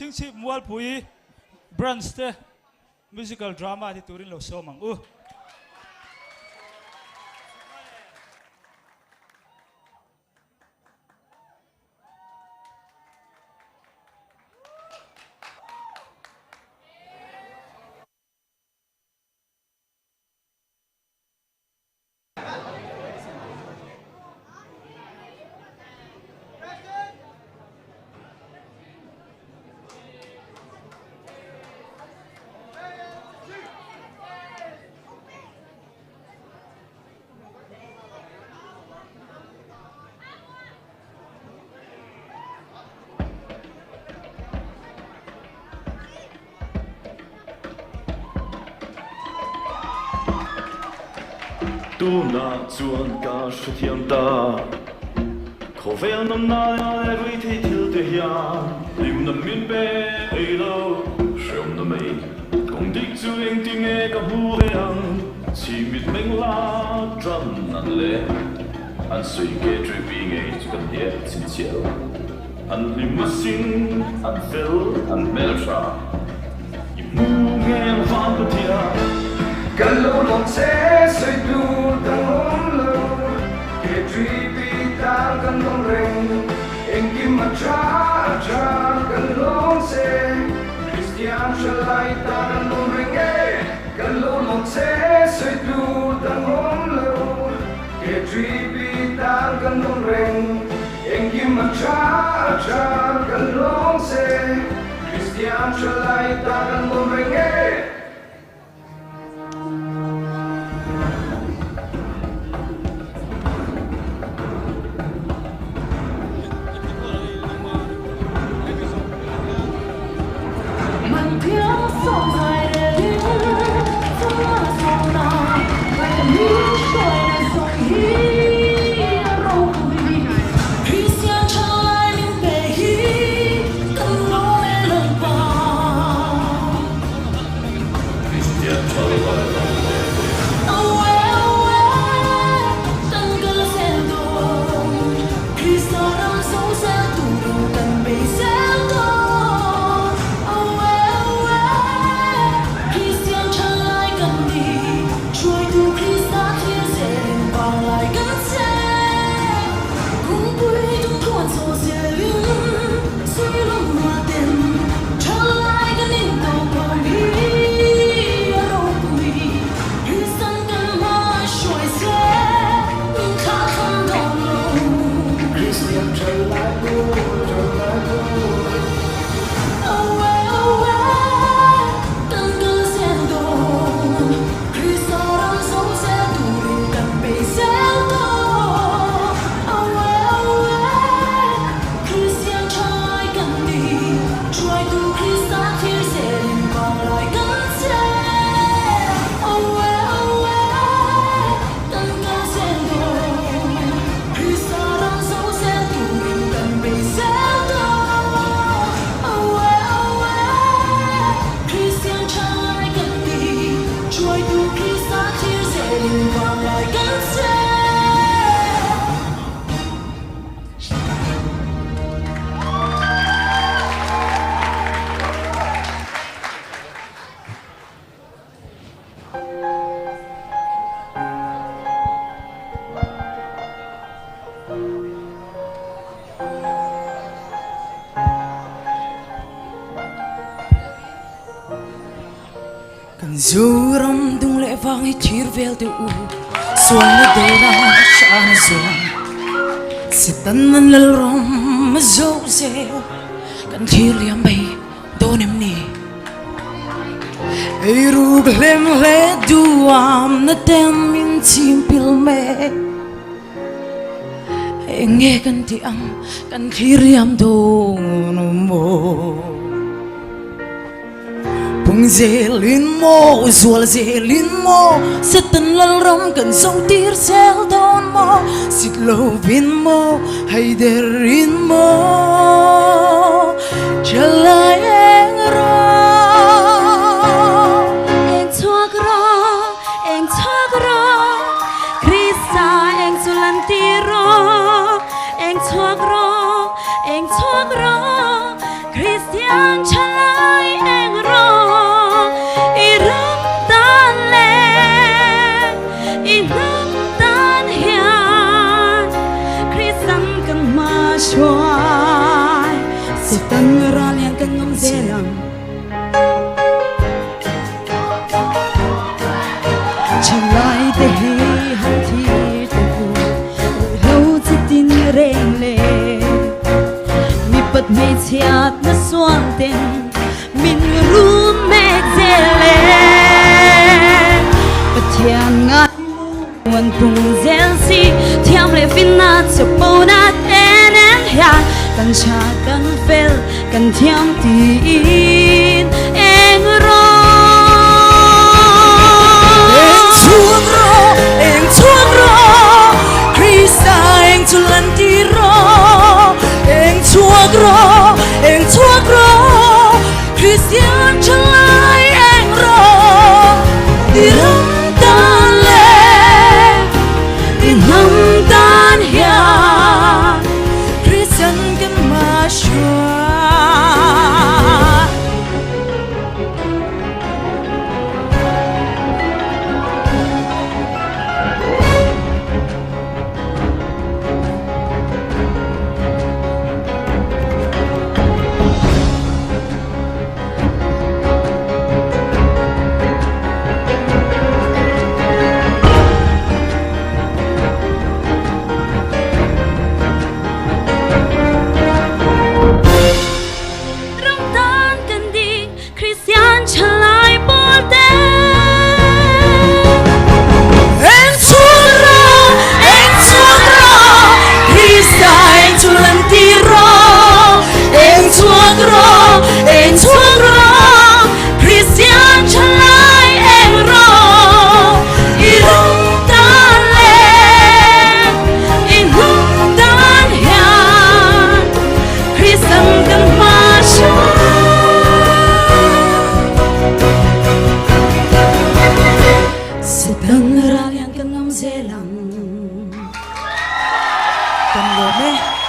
chính trị mual pui brunch te musical drama thì turin lo so mang tu na chuan ka hre thiam ta kho vel nam na every thei thil te hian lim na min be ei lo shom na mai kong dik chu eng ti nge ka hu ve ang chi mit meng la drum nan le an sui ke tri pi nge chu kan ye chin chiao an lim ma sing an fel an mel sha i mu nge va tu tia kan lo long se soi du tang om lo ke tri pi ta kan long reng eng kim ma cha cha kan long se Christian shalai ta kan long reng kan lo long se soi du tang om lo ke tri pi ta kan long reng eng kim ma cha cha kan long se Christian shalai ta kan long reng dù ram dung lệ vang hay chia vel te u xuân na de ra cha na zuan si tan nan lal ram ma zo zeo kan thir liam bay don em ni ei ru glem le du am na tem min chim pil me nghe kan ti am kan thir liam do no mo Pung zelin mo, zual zelin mo, sa tanlal ram kan song tir sel don mo, sit lovin mo, hay derin mo, chalay eng ra, eng chuak ra, Krista eng sulan tiro, eng chuak ra, Christian. Christian chalai eng ro iram tan le inam tan hian Christian kan ma shwai sitan ran yang kan ngom zelang chalai te he han thi te ku lo chi tin reng le mi pat me chiat na suang ten min ru me zele patiang ngat wan pung zel si thiam le fin na so pona ten en ya kan cha kan fel kan thiam tin eng ro eng chuang ro Krista eng chulan ti ro eng chuang ro Christian chalai eng ro diram tan le inam tan hian Christian kan ma shwa Christian chalai bolte en chuang ro Krista en chulan ti ro en chuang ro Christian chalai en ro iram tan le inam tan hian Christian kan ma shwa Sedang ralian kan ngam zelang kan lo me